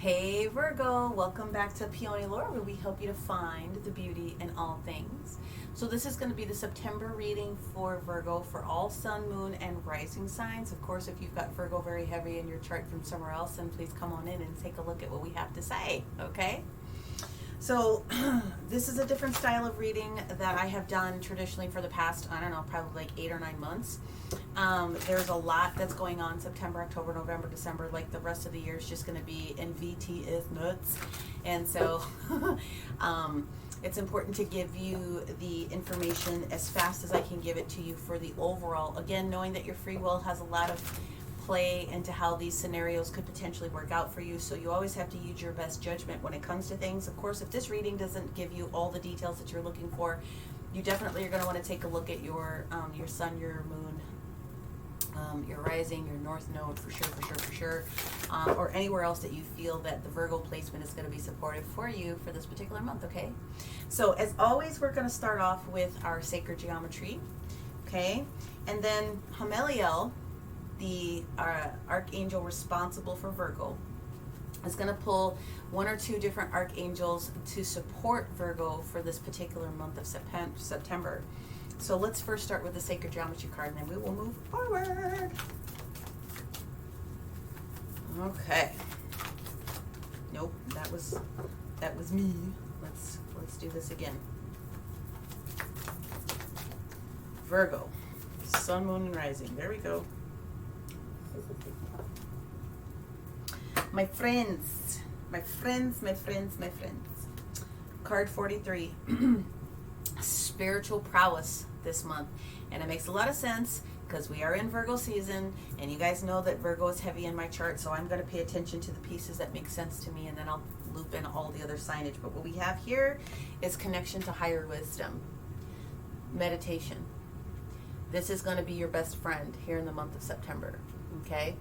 Hey Virgo, welcome back to Peony Lore, where we help you to find the beauty in all things. So this is going to be the September reading for Virgo for all sun, moon, and rising signs. Of course, if you've got Virgo very heavy in your chart from somewhere else, then please come on in and take a look at what we have to say, okay? So this is a different style of reading that I have done traditionally for the past, I don't know, probably like 8 or 9 months. There's a lot that's going on September, October, November, December. Like the rest of the year is just going to be in VT is nuts. And so it's important to give you the information as fast as I can give it to you for the overall. Again, knowing that your free will has a lot of play into how these scenarios could potentially work out for you, so you always have to use your best judgment when it comes to things. Of course, if this reading doesn't give you all the details that you're looking for, you definitely are going to want to take a look at your sun, your moon, your rising, your north node for sure, or anywhere else that you feel that the Virgo placement is going to be supportive for you for this particular month, okay? So as always, we're going to start off with our sacred geometry, okay? And then Hameliel, the archangel responsible for Virgo, is going to pull 1 or 2 different archangels to support Virgo for this particular month of September. So let's first start with the sacred geometry card, and then we will move forward. Okay. Nope, that was me. Let's do this again. Virgo, sun, moon, and rising. There we go. My friends. Card 43. Spiritual prowess this month. And it makes a lot of sense because we are in Virgo season, and you guys know that Virgo is heavy in my chart, so I'm going to pay attention to the pieces that make sense to me, and then I'll loop in all the other signage. But what we have here is connection to higher wisdom, meditation. This is going to be your best friend here in the month of September. Okay,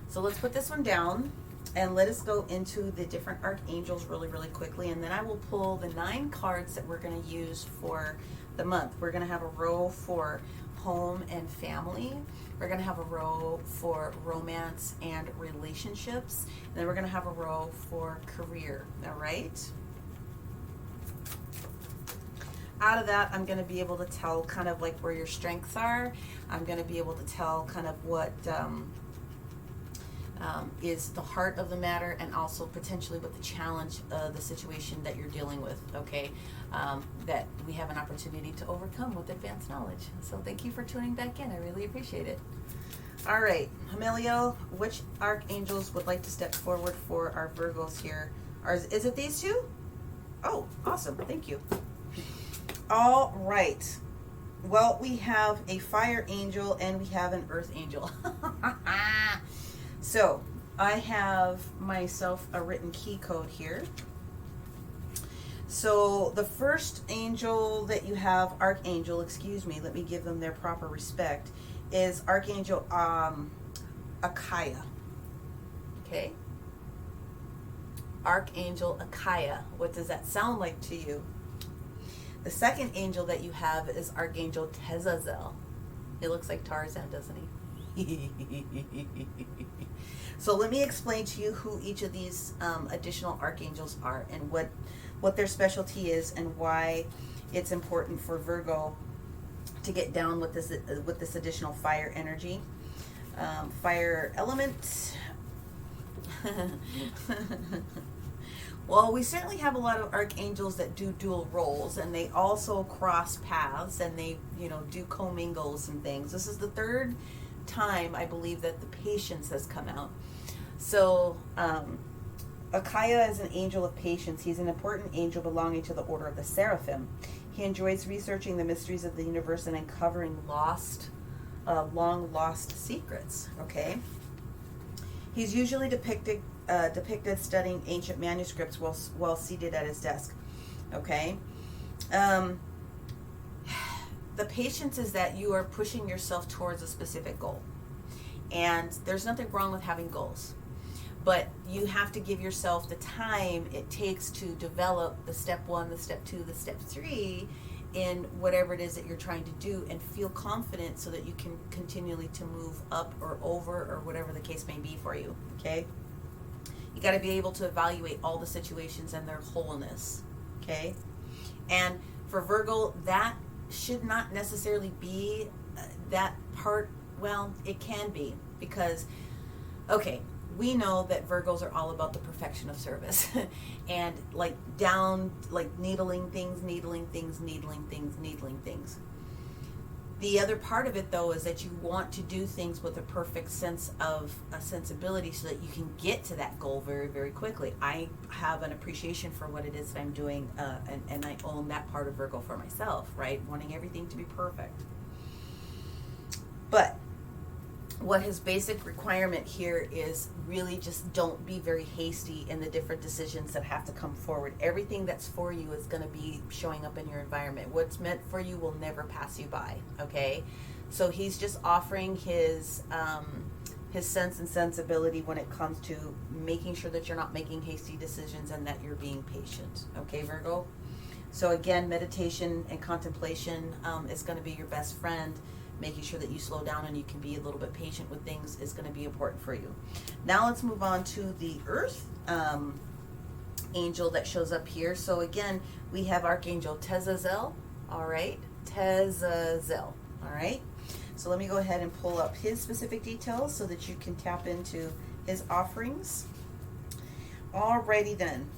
so let's put this one down and let us go into the different archangels really quickly, and then I will pull the 9 cards that we're going to use for the month. We're going to have a row for home and family. We're going to have a row for romance and relationships, and then we're going to have a row for career. All right, out of that, I'm going to be able to tell kind of like where your strengths are. I'm going to be able to tell kind of what is the heart of the matter, and also potentially what the challenge, the situation that you're dealing with, okay, that we have an opportunity to overcome with advanced knowledge. So thank you for tuning back in. I really appreciate it. All right, Hameliel, which archangels would like to step forward for our Virgos here? Is it these 2? Oh, awesome. Thank you. All right. Well, we have a fire angel and we have an earth angel. So I have myself a written key code here. So the first angel that you have, archangel, excuse me, let me give them their proper respect, is Archangel Akaya. Okay? Archangel Akaya. What does that sound like to you? The second angel that you have is Archangel Tezazel. It looks like Tarzan, doesn't he? So let me explain to you who each of these additional archangels are, and what their specialty is, and why it's important for Virgo to get down with this additional fire energy. Fire element. Well, we certainly have a lot of archangels that do dual roles, and they also cross paths, and they, do commingles and things. This is the 3rd time, I believe, that the patience has come out. So, Akaya is an angel of patience. He's an important angel belonging to the order of the Seraphim. He enjoys researching the mysteries of the universe and uncovering long lost secrets. Okay. He's usually depicted studying ancient manuscripts while seated at his desk. Okay. The patience is that you are pushing yourself towards a specific goal. And there's nothing wrong with having goals. But you have to give yourself the time it takes to develop the step 1, the step 2, the step 3 in whatever it is that you're trying to do, and feel confident so that you can continually to move up or over or whatever the case may be for you. Okay? You got to be able to evaluate all the situations and their wholeness. Okay? And for Virgo, that should not necessarily be that part. Well, it can be, because, okay, we know that Virgos are all about the perfection of service and like needling things. The other part of it, though, is that you want to do things with a perfect sense of a sensibility so that you can get to that goal very, very quickly. I have an appreciation for what it is that I'm doing, and I own that part of Virgo for myself, right? Wanting everything to be perfect. But what his basic requirement here is really just don't be very hasty in the different decisions that have to come forward. Everything that's for you is going to be showing up in your environment. What's meant for you will never pass you by, okay? So he's just offering his sense and sensibility when it comes to making sure that you're not making hasty decisions and that you're being patient, okay, Virgo? So again, meditation and contemplation is going to be your best friend. Making sure that you slow down and you can be a little bit patient with things is going to be important for you. Now let's move on to the Earth angel that shows up here. So again, we have Archangel Tezazel. All right, Tezazel. All right. So let me go ahead and pull up his specific details so that you can tap into his offerings. Alrighty then.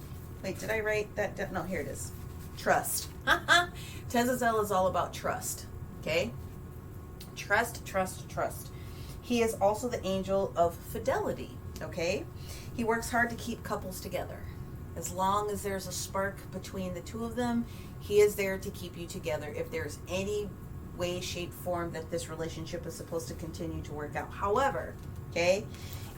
Wait, did I write that? No, here it is. Trust. Tezazel is all about trust. Okay. Trust. He is also the angel of fidelity, okay? He works hard to keep couples together. As long as there's a spark between the two of them, he is there to keep you together if there's any way, shape, form that this relationship is supposed to continue to work out. However, okay,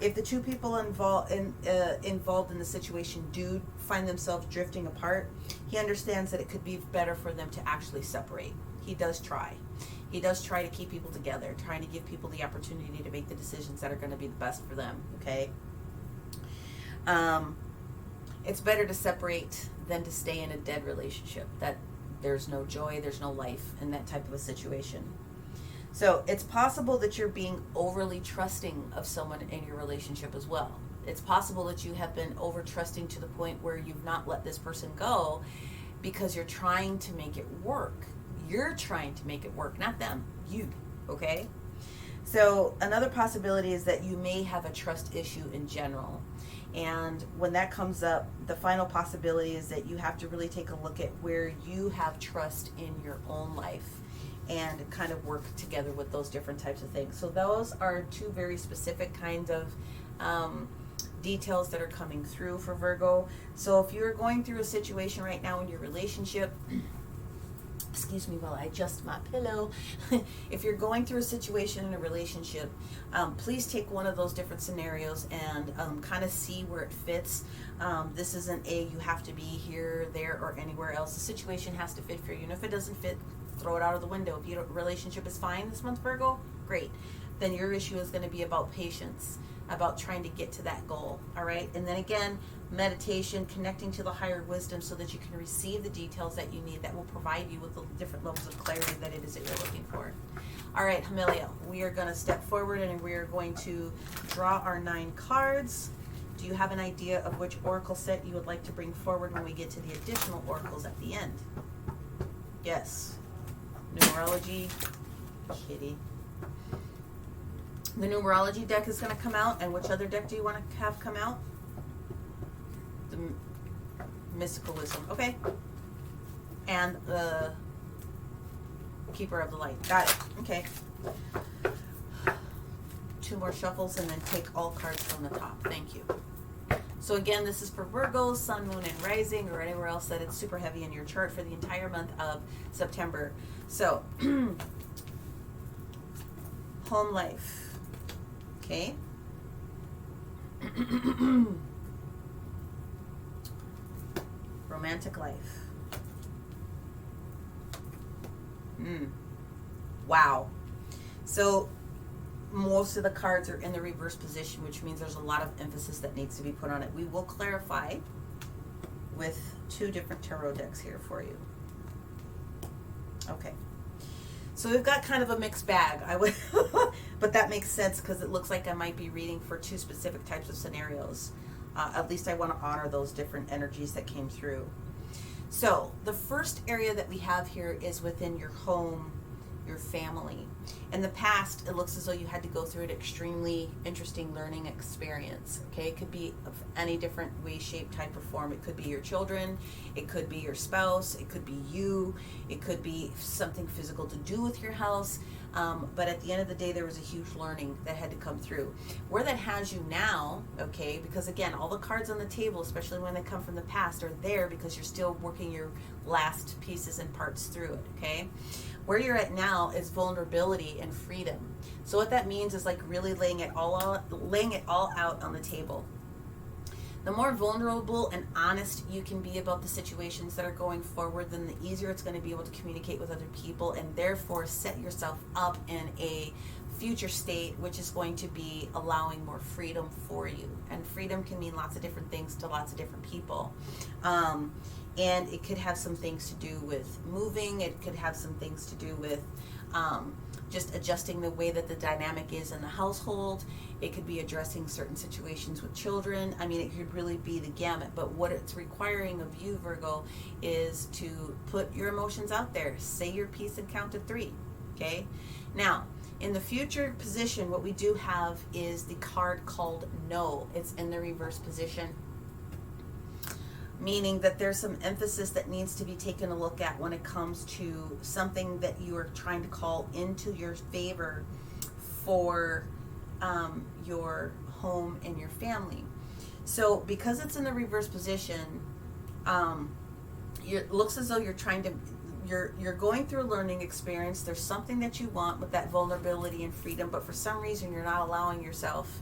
if the two people involved in the situation do find themselves drifting apart, he understands that it could be better for them to actually separate. He does try. He does try to keep people together, trying to give people the opportunity to make the decisions that are going to be the best for them, okay? It's better to separate than to stay in a dead relationship. That there's no joy, there's no life in that type of a situation. So it's possible that you're being overly trusting of someone in your relationship as well. It's possible that you have been over trusting to the point where you've not let this person go because you're trying to make it work. You're trying to make it work, not them, you, okay? So another possibility is that you may have a trust issue in general. And when that comes up, the final possibility is that you have to really take a look at where you have trust in your own life and kind of work together with those different types of things. So those are two very specific kinds of details that are coming through for Virgo. So if you're going through a situation right now in your relationship, excuse me while I adjust my pillow. If you're going through a situation in a relationship, please take one of those different scenarios and kind of see where it fits. This isn't you have to be here, there, or anywhere else. The situation has to fit for you. And if it doesn't fit, throw it out of the window. If your relationship is fine this month, Virgo, great. Then your issue is going to be about patience, about trying to get to that goal. All right. And then again, meditation, connecting to the higher wisdom so that you can receive the details that you need that will provide you with the different levels of clarity that it is that you're looking for. All right, Amelia, we are going to step forward and we are going to draw our 9 cards. Do you have an idea of which oracle set you would like to bring forward when we get to the additional oracles at the end? Yes. Numerology, kitty. The numerology deck is going to come out, and which other deck do you want to have come out? The mystical wisdom, okay. And the keeper of the light. Got it. Okay. 2 more shuffles and then take all cards from the top. Thank you. So again, this is for Virgo, Sun, Moon, and Rising, or anywhere else that it's super heavy in your chart for the entire month of September. So, home life. Okay. Romantic life. Wow. So most of the cards are in the reverse position, which means there's a lot of emphasis that needs to be put on it. We will clarify with 2 different tarot decks here for you. Okay. So we've got kind of a mixed bag. But that makes sense because it looks like I might be reading for 2 specific types of scenarios. At least I want to honor those different energies that came through. So the first area that we have here is within your home, your family. In the past, it looks as though you had to go through an extremely interesting learning experience. Okay, it could be of any different way, shape, type, or form. It could be your children, it could be your spouse, it could be you, it could be something physical to do with your house. But at the end of the day, there was a huge learning that had to come through. Where that has you now, okay, because again, all the cards on the table, especially when they come from the past, are there because you're still working your last pieces and parts through it, okay? Where you're at now is vulnerability and freedom. So what that means is like really laying it all out on the table. The more vulnerable and honest you can be about the situations that are going forward, then the easier it's going to be able to communicate with other people and therefore set yourself up in a future state which is going to be allowing more freedom for you. And freedom can mean lots of different things to lots of different people. And it could have some things to do with moving. It could have some things to do with just adjusting the way that the dynamic is in the household. It could be addressing certain situations with children. I mean, it could really be the gamut. But what it's requiring of you, Virgo, is to put your emotions out there. Say your piece and count to 3. Okay? Now, in the future position, what we do have is the card called No. It's in the reverse position, meaning that there's some emphasis that needs to be taken a look at when it comes to something that you are trying to call into your favor for your home and your family. So because it's in the reverse position, it looks as though you're trying to, you're going through a learning experience. There's something that you want with that vulnerability and freedom, but for some reason you're not allowing yourself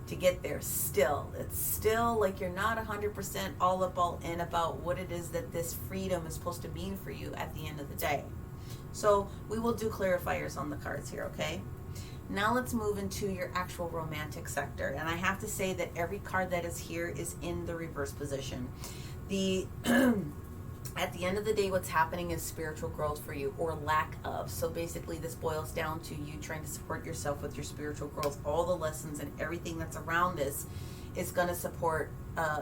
to get there still. It's still like you're not 100% all in about what it is that this freedom is supposed to mean for you at the end of the day. So we will do clarifiers on the cards here, okay? Now let's move into your actual romantic sector. And I have to say that every card that is here is in the reverse position. At the end of the day, what's happening is spiritual growth for you, or lack of. So basically this boils down to you trying to support yourself with your spiritual growth. All the lessons and everything that's around this is going to support,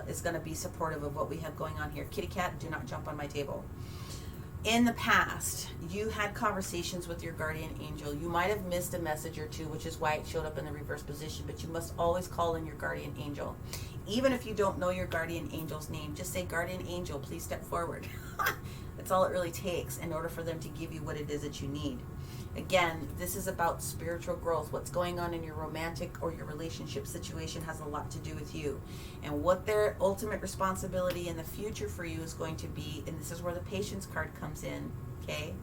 is going to be supportive of what we have going on here. Kitty cat, do not jump on my table. In the past, you had conversations with your guardian angel. You might have missed a message or two, which is why it showed up in the reverse position, but you must always call in your guardian angel. Even if you don't know your guardian angel's name, just say, "Guardian angel, please step forward." That's all it really takes in order for them to give you what it is that you need. Again, this is about spiritual growth. What's going on in your romantic or your relationship situation has a lot to do with you. And what their ultimate responsibility in the future for you is going to be, and this is where the patience card comes in, okay,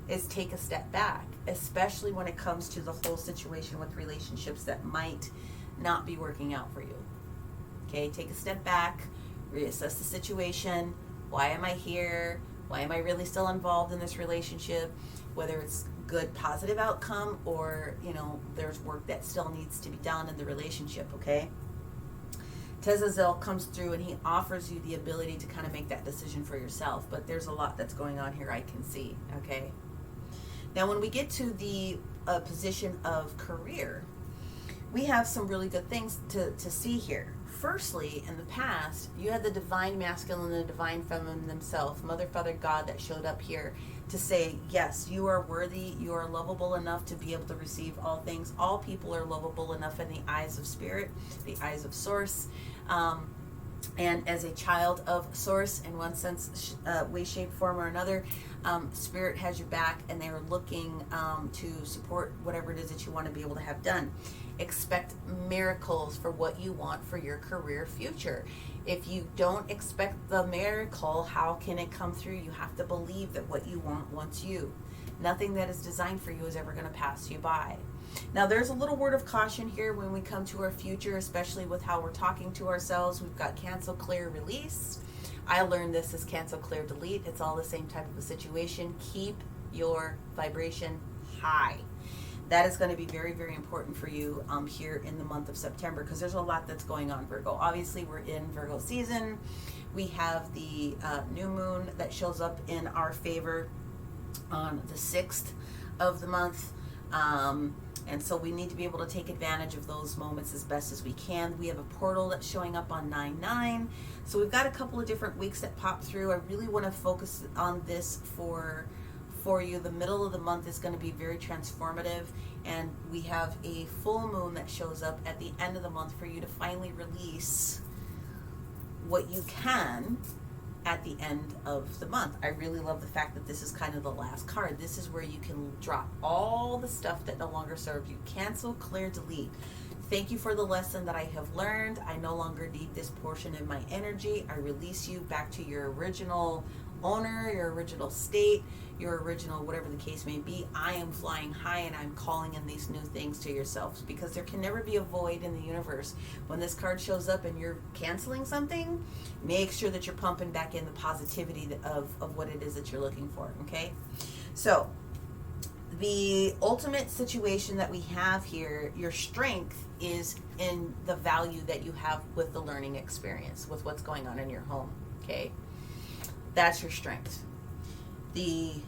is take a step back, especially when it comes to the whole situation with relationships that might not be working out for you. Okay, take a step back, reassess the situation. Why am I here? Why am I really still involved in this relationship? Whether it's good, positive outcome, or, you know, there's work that still needs to be done in the relationship, okay? Tezazel comes through and he offers you the ability to kind of make that decision for yourself, but there's a lot that's going on here I can see, okay? Now, when we get to the position of career, we have some really good things to see here. Firstly, in the past, you had the divine masculine and the divine feminine themselves, Mother, Father, God, that showed up here to say, yes, you are worthy, you are lovable enough to be able to receive all things. All people are lovable enough in the eyes of spirit, the eyes of source. And as a child of source, in one sense, way, shape, form, or another, spirit has your back, and they are looking to support whatever it is that you want to be able to have done. Expect miracles for what you want for your career future. If you don't expect the miracle, how can it come through? You have to believe that what you want wants you. Nothing that is designed for you is ever going to pass you by. Now, there's a little word of caution here when we come to our future, especially with how we're talking to ourselves. We've got cancel, clear, release. I learned this as cancel, clear, delete. It's all the same type of a situation. Keep your vibration high. That is going to be very, very important for you here in the month of September, because there's a lot that's going on, Virgo. Obviously, we're in Virgo season. We have the new moon that shows up in our favor on the 6th of the month. And so we need to be able to take advantage of those moments as best as we can. We have a portal that's showing up on 9/9. So we've got a couple of different weeks that pop through. I really want to focus on this for you. The middle of the month is going to be very transformative, and we have a full moon that shows up at the end of the month for you to finally release what you can at the end of the month. I really love the fact that this is kind of the last card. This is where you can drop all the stuff that no longer serves you. Cancel, clear, delete. Thank you for the lesson that I have learned. I no longer need this portion of my energy. I release you back to your original owner, your original state, your original whatever the case may be. I am flying high, and I'm calling in these new things to yourselves, because there can never be a void in the universe. When this card shows up and you're canceling something, make sure that you're pumping back in the positivity of what it is that you're looking for. Okay, so the ultimate situation that we have here, your strength is in the value that you have with the learning experience, with what's going on in your home. Okay, that's your strength. The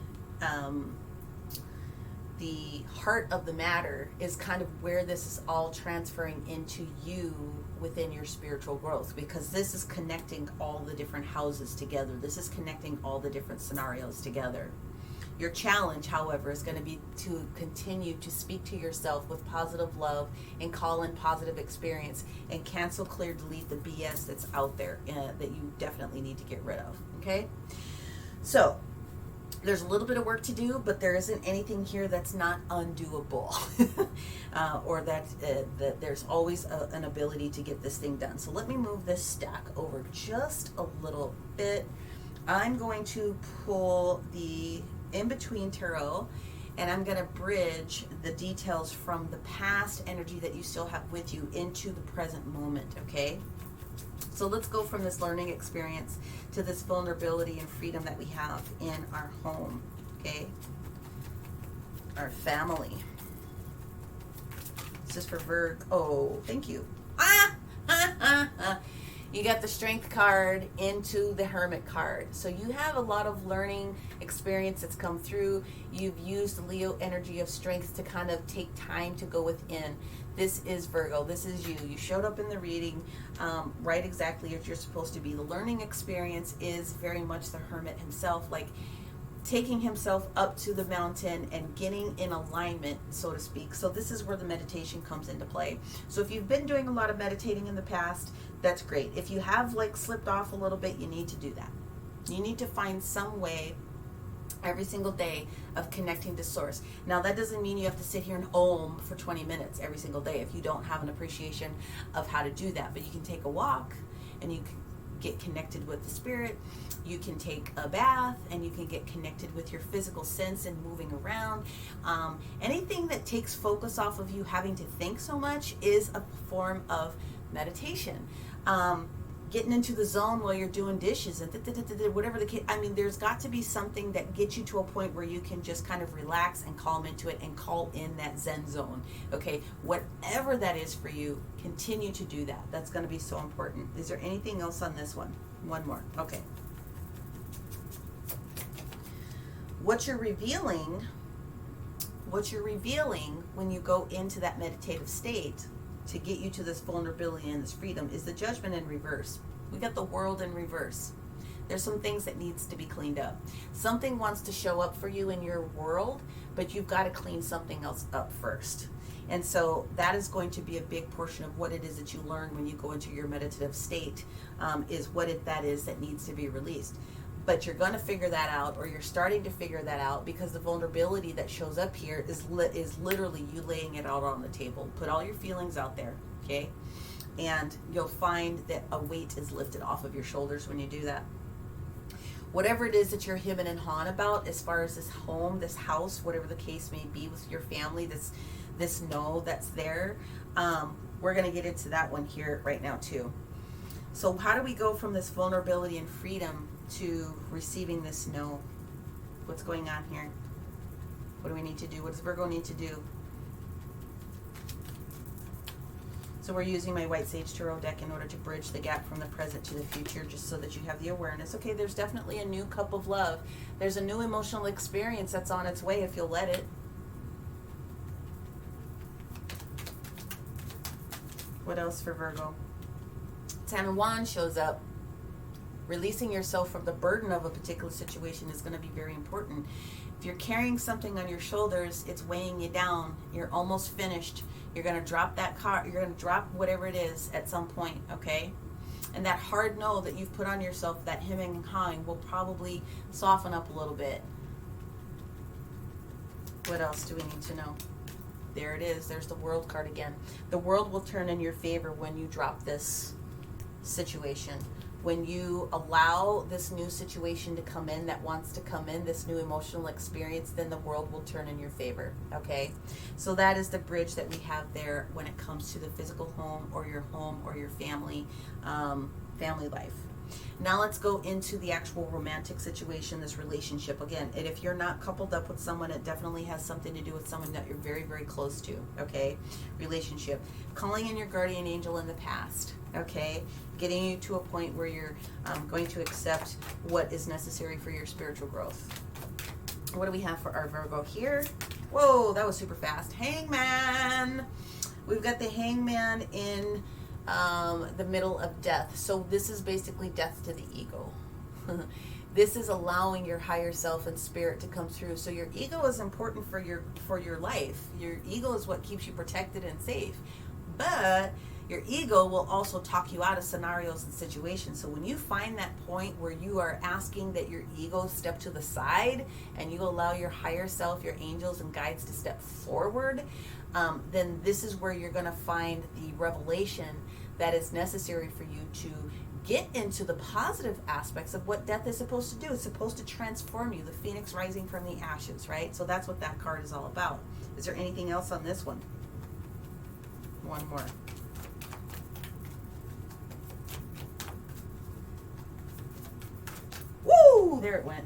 heart of the matter is kind of where this is all transferring into you within your spiritual growth, because this is connecting all the different houses together. This is connecting all the different scenarios together. Your challenge, however, is going to be to continue to speak to yourself with positive love and call in positive experience, and cancel, clear, delete the BS that's out there that you definitely need to get rid of. Okay? So there's a little bit of work to do, but there isn't anything here that's not undoable, or that there's always an ability to get this thing done. So let me move this stack over just a little bit. I'm going to pull the in-between tarot, and I'm going to bridge the details from the past energy that you still have with you into the present moment, okay? So let's go from this learning experience to this vulnerability and freedom that we have in our home, okay? Our family. This is for Virgo. Oh, thank you. You got the Strength card into the Hermit card. So you have a lot of learning experience that's come through. You've used the Leo energy of strength to kind of take time to go within. This is Virgo. This is you. You showed up in the reading right exactly as you're supposed to be. The learning experience is very much the Hermit himself, like taking himself up to the mountain and getting in alignment, so to speak. So this is where the meditation comes into play. So if you've been doing a lot of meditating in the past, that's great. If you have like slipped off a little bit, you need to do that. You need to find some way every single day of connecting to source. Now that doesn't mean you have to sit here and om for 20 minutes every single day if you don't have an appreciation of how to do that. But you can take a walk, and you can get connected with the spirit. You can take a bath, and you can get connected with your physical sense and moving around. Anything that takes focus off of you having to think so much is a form of meditation. Getting into the zone while you're doing dishes and whatever the case. I mean, there's got to be something that gets you to a point where you can just kind of relax and calm into it and call in that Zen zone. Okay, whatever that is for you, continue to do that. That's going to be so important. Is there anything else on this one? One more. Okay. What you're revealing when you go into that meditative state to get you to this vulnerability and this freedom is the Judgment in reverse. We got the World in reverse. There's some things that needs to be cleaned up. Something wants to show up for you in your world, but you've got to clean something else up first. And so that is going to be a big portion of what it is that you learn when you go into your meditative state, is what that is that needs to be released. But you're going to figure that out, or you're starting to figure that out, because the vulnerability that shows up here is literally you laying it out on the table. Put all your feelings out there, okay? And you'll find that a weight is lifted off of your shoulders when you do that. Whatever it is that you're hemming and hawing about as far as this home, this house, whatever the case may be with your family, this no that's there, we're going to get into that one here right now too. So how do we go from this vulnerability and freedom to receiving this no? What's going on here? What do we need to do? What does Virgo need to do? So we're using my White Sage Tarot deck in order to bridge the gap from the present to the future, just so that you have the awareness. Okay, there's definitely a new cup of love. There's a new emotional experience that's on its way if you'll let it. What else for Virgo? Ten of Wands shows up. Releasing yourself from the burden of a particular situation is going to be very important. If you're carrying something on your shoulders, it's weighing you down. You're almost finished. You're going to drop that car. You're going to drop whatever it is at some point, okay? And that hard no that you've put on yourself, that hemming and hawing, will probably soften up a little bit. What else do we need to know? There it is. There's the World card again. The world will turn in your favor when you drop this situation. When you allow this new situation to come in that wants to come in, this new emotional experience, then the world will turn in your favor, okay? So that is the bridge that we have there when it comes to the physical home or your family, family life. Now let's go into the actual romantic situation, this relationship. Again, and if you're not coupled up with someone, it definitely has something to do with someone that you're very, very close to, okay? Relationship. Calling in your guardian angel in the past, okay? Getting you to a point where you're going to accept what is necessary for your spiritual growth. What do we have for our Virgo here? Whoa, that was super fast. Hangman. We've got the Hangman in the middle of death. So this is basically death to the ego. This is allowing your higher self and spirit to come through. So your ego is important for your life. Your ego is what keeps you protected and safe. But your ego will also talk you out of scenarios and situations. So when you find that point where you are asking that your ego step to the side and you allow your higher self, your angels and guides to step forward, then this is where you're going to find the revelation that is necessary for you to get into the positive aspects of what death is supposed to do. It's supposed to transform you, the phoenix rising from the ashes, right? So that's what that card is all about. Is there anything else on this one? One more. Woo! There it went.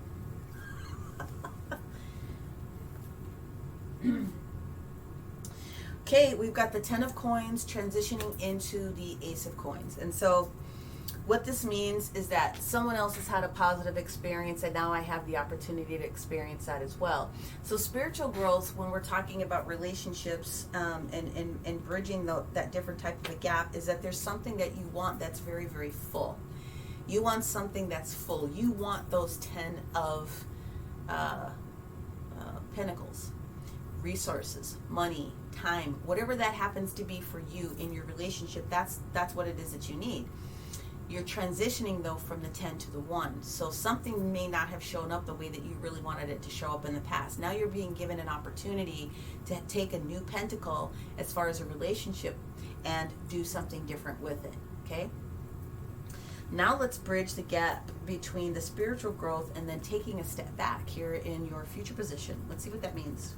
Okay, we've got the Ten of Coins transitioning into the Ace of Coins. And so what this means is that someone else has had a positive experience and now I have the opportunity to experience that as well. So spiritual growth, when we're talking about relationships and bridging that different type of a gap, is that there's something that you want that's very, very full. You want something that's full. You want those 10 of Pentacles, resources, money, time, whatever that happens to be for you in your relationship, that's what it is that you need. You're transitioning though from the 10 to the 1. So something may not have shown up the way that you really wanted it to show up in the past. Now you're being given an opportunity to take a new pentacle as far as a relationship and do something different with it, okay? Now let's bridge the gap between the spiritual growth and then taking a step back here in your future position. Let's see what that means.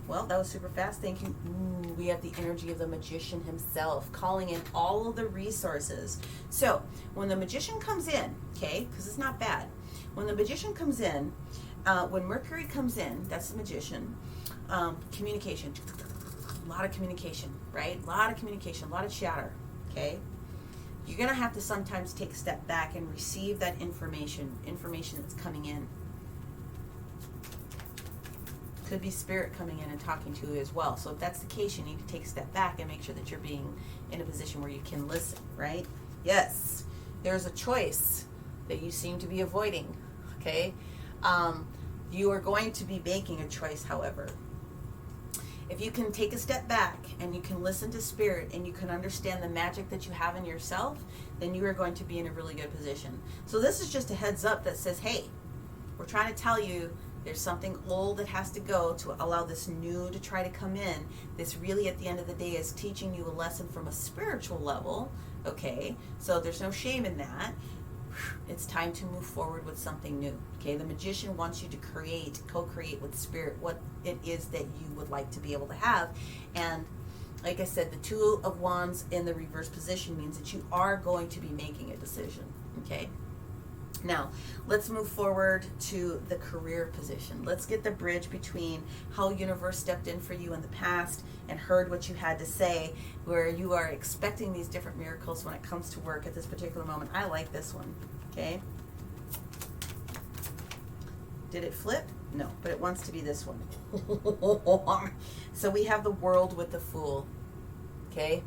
Well, that was super fast. Thank you. Ooh, we have the energy of the magician himself calling in all of the resources. So when the magician comes in, okay, because it's not bad. When the magician comes in, when Mercury comes in, that's the magician, communication. A lot of communication, right? A lot of communication, a lot of chatter, okay? You're going to have to sometimes take a step back and receive that information that's coming in. Could be spirit coming in and talking to you as well. So if that's the case, you need to take a step back and make sure that you're being in a position where you can listen, right? Yes, there's a choice that you seem to be avoiding, okay? You are going to be making a choice, however. If you can take a step back and you can listen to spirit and you can understand the magic that you have in yourself, then you are going to be in a really good position. So this is just a heads up that says, hey, we're trying to tell you there's something old that has to go to allow this new to try to come in. This really at the end of the day is teaching you a lesson from a spiritual level, okay? So there's no shame in that. It's time to move forward with something new, okay? The magician wants you to co-create with spirit what it is that you would like to be able to have. And like I said, the Two of Wands in the reverse position means that you are going to be making a decision, okay? Now, let's move forward to the career position. Let's get the bridge between how universe stepped in for you in the past and heard what you had to say, where you are expecting these different miracles when it comes to work at this particular moment. I like this one, okay? Did it flip? No, but it wants to be this one. So we have the World with the Fool, okay?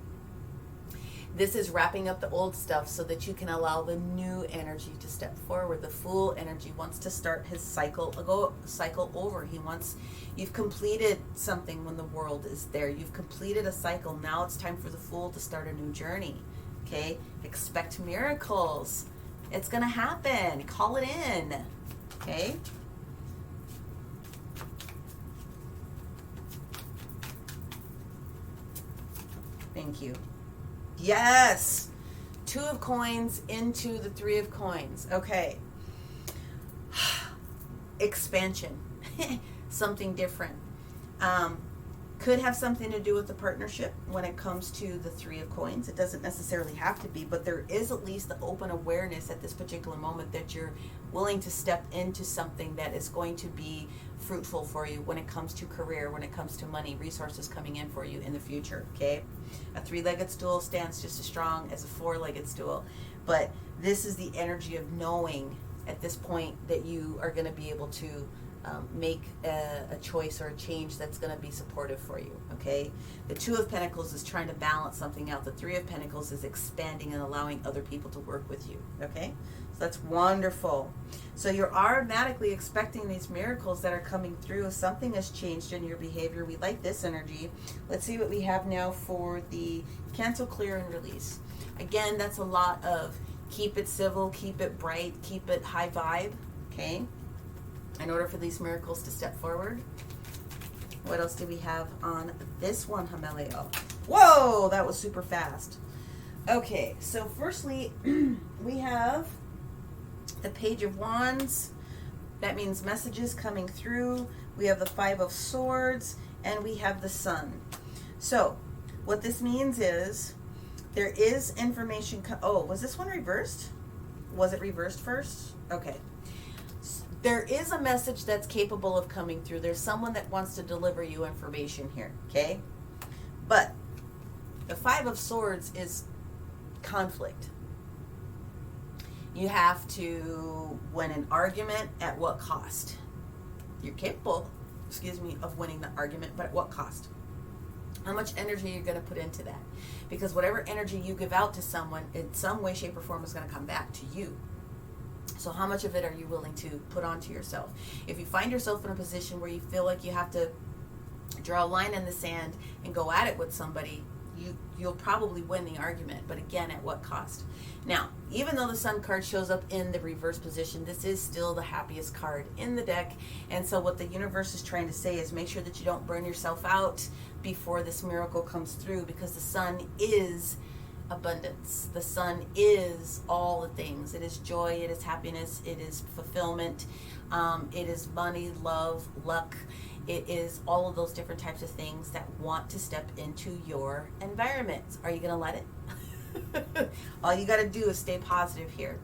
This is wrapping up the old stuff so that you can allow the new energy to step forward. The Fool energy wants to start his cycle over. You've completed something when the world is there. You've completed a cycle. Now it's time for the Fool to start a new journey. Okay? Expect miracles. It's going to happen. Call it in. Okay? Thank you. Yes. 2 of coins into the 3 of coins. Okay. Expansion. Something different. Could have something to do with the partnership when it comes to the 3 of coins. It doesn't necessarily have to be, but there is at least the open awareness at this particular moment that you're willing to step into something that is going to be fruitful for you when it comes to career, when it comes to money, resources coming in for you in the future, okay? A 3-legged stool stands just as strong as a 4-legged stool, but this is the energy of knowing at this point that you are going to be able to make a choice or a change that's going to be supportive for you, okay? The 2 of Pentacles is trying to balance something out. The 3 of Pentacles is expanding and allowing other people to work with you, okay? So that's wonderful. So you're automatically expecting these miracles that are coming through. Something has changed in your behavior. We like this energy. Let's see what we have now for the cancel, clear, and release. Again, that's a lot of keep it civil, keep it bright, keep it high vibe, okay? In order for these miracles to step forward. What else do we have on this one, Hamelio? Whoa, that was super fast. Okay, so firstly, we have the Page of Wands. That means messages coming through. We have the 5 of Swords, and we have the Sun. So, what this means is there is information. Oh, was this one reversed? Was it reversed first? Okay. There is a message that's capable of coming through. There's someone that wants to deliver you information here, okay? But the 5 of Swords is conflict. You have to win an argument at what cost? You're capable, of winning the argument, but at what cost? How much energy you're going to put into that? Because whatever energy you give out to someone, in some way, shape, or form, is going to come back to you. So how much of it are you willing to put onto yourself? If you find yourself in a position where you feel like you have to draw a line in the sand and go at it with somebody, you'll probably win the argument. But again, at what cost? Now, even though the Sun card shows up in the reverse position, this is still the happiest card in the deck. And so what the universe is trying to say is make sure that you don't burn yourself out before this miracle comes through, because the Sun is abundance. The Sun is all the things. It is joy, it is happiness, it is fulfillment, it is money, love, luck. It is all of those different types of things that want to step into your environment. Are you going to let it? All you got to do is stay positive here.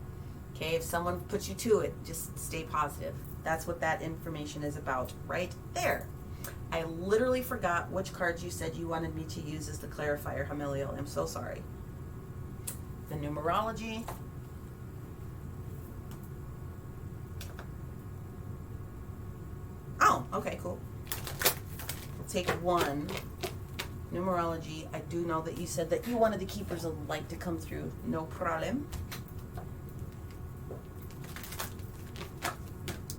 Okay, if someone puts you to it, just stay positive. That's what that information is about right there. I literally forgot which cards you said you wanted me to use as the clarifier, Hamiliel. I'm so sorry. The numerology. Oh, okay, cool. We'll take one. Numerology. I do know that you said that you wanted the Keepers of Light to come through. No problem.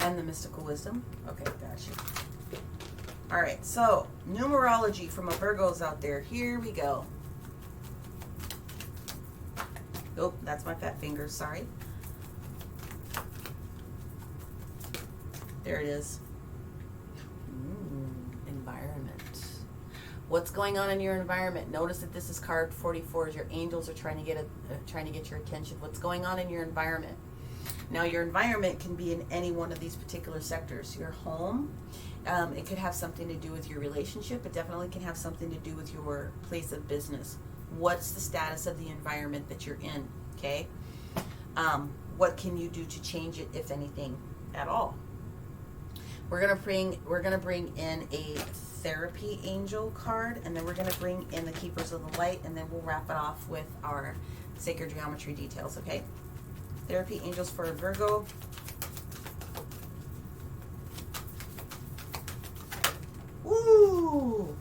And the Mystical Wisdom. Okay, gotcha. All right, so numerology from a Virgos out there. Here we go. Oh, that's my fat fingers, sorry. There it is. Environment. What's going on in your environment? Notice that this is card 44. Your angels are trying to get your attention. What's going on in your environment? Now, your environment can be in any one of these particular sectors. Your home, it could have something to do with your relationship. It definitely can have something to do with your place of business. What's the status of the environment that you're in? Okay. What can you do to change it, if anything at all? We're gonna bring in a therapy angel card, and then we're gonna bring in the Keepers of the Light, and then we'll wrap it off with our sacred geometry details. Okay. Therapy angels for a Virgo. Woo!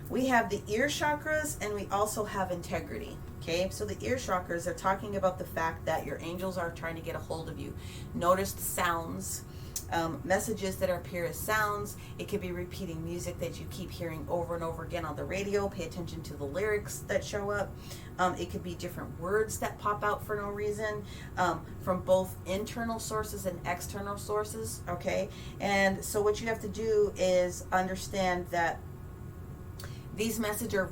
We have the ear chakras, and we also have integrity. Okay, so the ear chakras are talking about the fact that your angels are trying to get a hold of you. Notice the sounds, messages that appear as sounds. It could be repeating music that you keep hearing over and over again on the radio. Pay attention to the lyrics that show up. It could be different words that pop out for no reason, from both internal sources and external sources. Okay, and so what you have to do is understand that these messages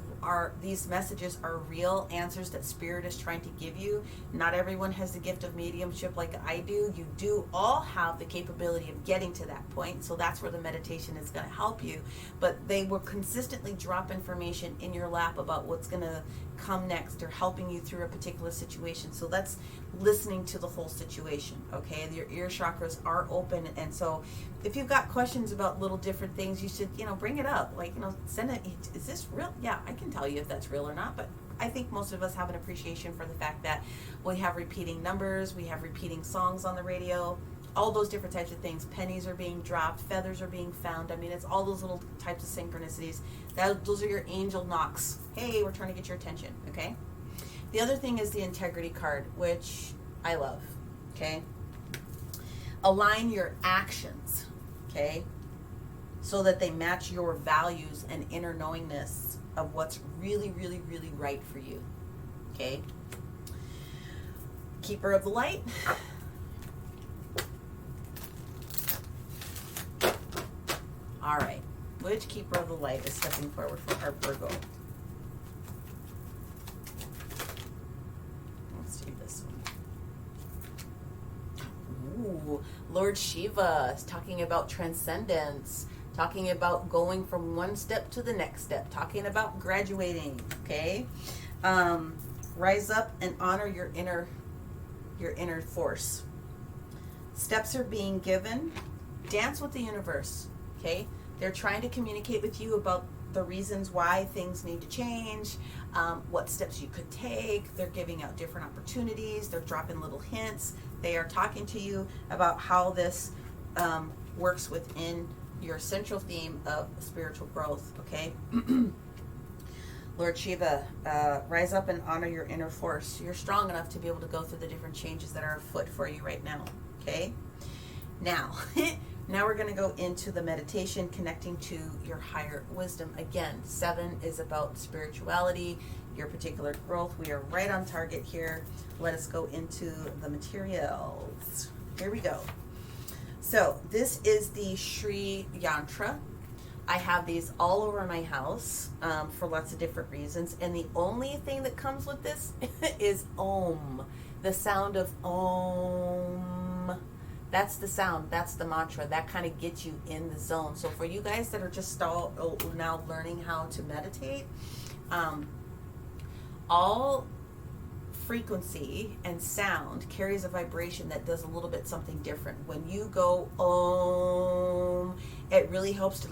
are real answers that Spirit is trying to give you. Not everyone has the gift of mediumship like I do. You do all have the capability of getting to that point, so that's where the meditation is going to help you. But they will consistently drop information in your lap about what's going to come next, or helping you through a particular situation. So that's listening to the whole situation. Okay, your ear chakras are open, and so if you've got questions about little different things, you should, bring it up. Like, send it. Is this real? Yeah, I can tell you if that's real or not. But I think most of us have an appreciation for the fact that we have repeating numbers, we have repeating songs on the radio, all those different types of things. Pennies are being dropped, feathers are being found. I mean, it's all those little types of synchronicities. Those are your angel knocks. Hey, we're trying to get your attention. Okay. The other thing is the integrity card, which I love. Okay. Align your actions. Okay, so that they match your values and inner knowingness of what's really, really, really right for you. Okay. Keeper of the light. All right. Which keeper of the light is stepping forward for our Virgo? Let's do this one. Ooh, Lord Shiva is talking about transcendence, talking about going from one step to the next step, talking about graduating. Okay. Rise up and honor your inner force. Steps are being given. Dance with the universe. Okay. They're trying to communicate with you about the reasons why things need to change, what steps you could take. They're giving out different opportunities. They're dropping little hints. They are talking to you about how this works within your central theme of spiritual growth. Okay. Lord Shiva, rise up and honor your inner force. You're strong enough to be able to go through the different changes that are afoot for you right now. Okay. Now, now we're going to go into the meditation, connecting to your higher wisdom. Again, 7 is about spirituality, your particular growth. We are right on target here. Let us go into the materials. Here we go. So this is the Shri Yantra. I have these all over my house for lots of different reasons. And the only thing that comes with this is Om. The sound of Om. That's the sound. That's the mantra. That kind of gets you in the zone. So for you guys that are just now learning how to meditate, all frequency and sound carries a vibration that does a little bit something different. When you go Om, it really helps to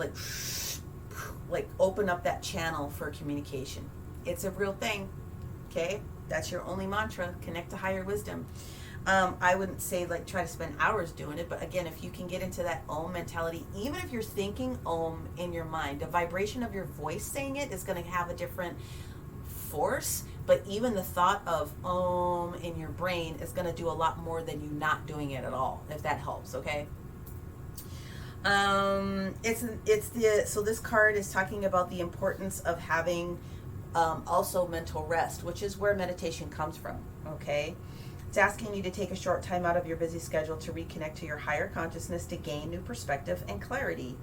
like open up that channel for communication. It's a real thing. Okay? That's your only mantra. Connect to higher wisdom. I wouldn't say try to spend hours doing it, but again, if you can get into that Om mentality, even if you're thinking Om in your mind, the vibration of your voice saying it is going to have a different force, but even the thought of Om in your brain is going to do a lot more than you not doing it at all, if that helps. Okay. So this card is talking about the importance of having also mental rest, which is where meditation comes from. Okay. It's asking you to take a short time out of your busy schedule to reconnect to your higher consciousness to gain new perspective and clarity.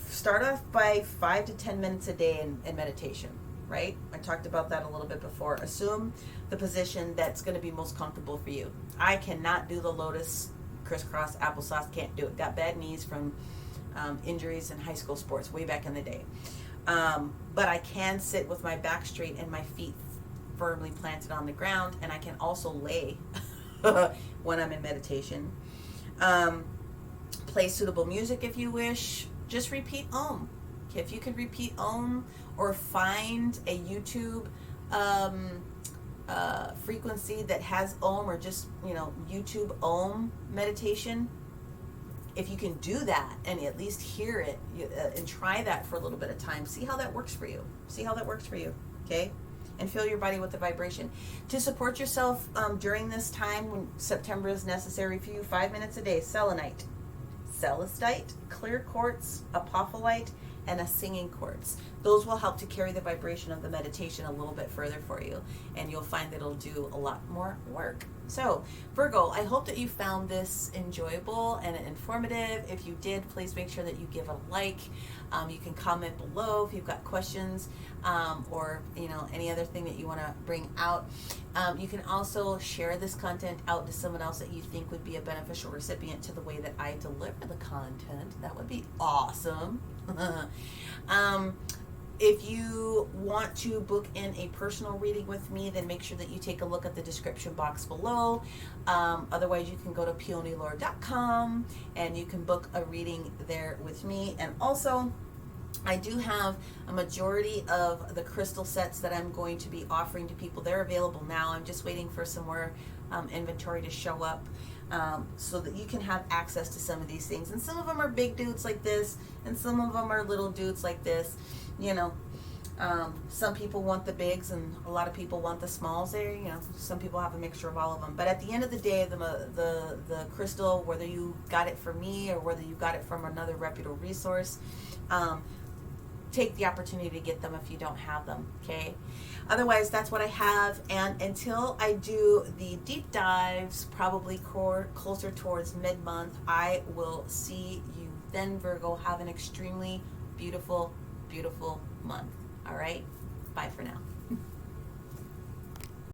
Start off by 5 to 10 minutes a day in meditation, right? I talked about that a little bit before. Assume the position that's going to be most comfortable for you. I cannot do the lotus crisscross applesauce, can't do it. Got bad knees from injuries in high school sports way back in the day. But I can sit with my back straight and my feet firmly planted on the ground, and I can also lay when I'm in meditation. Play suitable music if you wish. Just repeat Om. Okay, if you can repeat Om, or find a YouTube frequency that has Om, or just YouTube Om meditation, if you can do that and at least hear it and try that for a little bit of time, see how that works for you. See how that works for you, okay? And fill your body with the vibration. To support yourself during this time when September is necessary for you, 5 minutes a day, selenite, celestite, clear quartz, apophyllite, and a singing quartz. Those will help to carry the vibration of the meditation a little bit further for you, and you'll find that it'll do a lot more work. So, Virgo, I hope that you found this enjoyable and informative. If you did, please make sure that you give a like. You can comment below if you've got questions or any other thing that you want to bring out. You can also share this content out to someone else that you think would be a beneficial recipient to the way that I deliver the content. That would be awesome. If you want to book in a personal reading with me, then make sure that you take a look at the description box below. Otherwise, you can go to peonylore.com and you can book a reading there with me. And also, I do have a majority of the crystal sets that I'm going to be offering to people. They're available now. I'm just waiting for some more inventory to show up so that you can have access to some of these things. And some of them are big dudes like this, and some of them are little dudes like this. Some people want the bigs and a lot of people want the smalls there. Some people have a mixture of all of them. But at the end of the day, the crystal, whether you got it from me or whether you got it from another reputable resource, take the opportunity to get them if you don't have them, okay? Otherwise, that's what I have. And until I do the deep dives, probably closer towards mid-month, I will see you then, Virgo. Have an extremely beautiful, beautiful month. All right? Bye for now.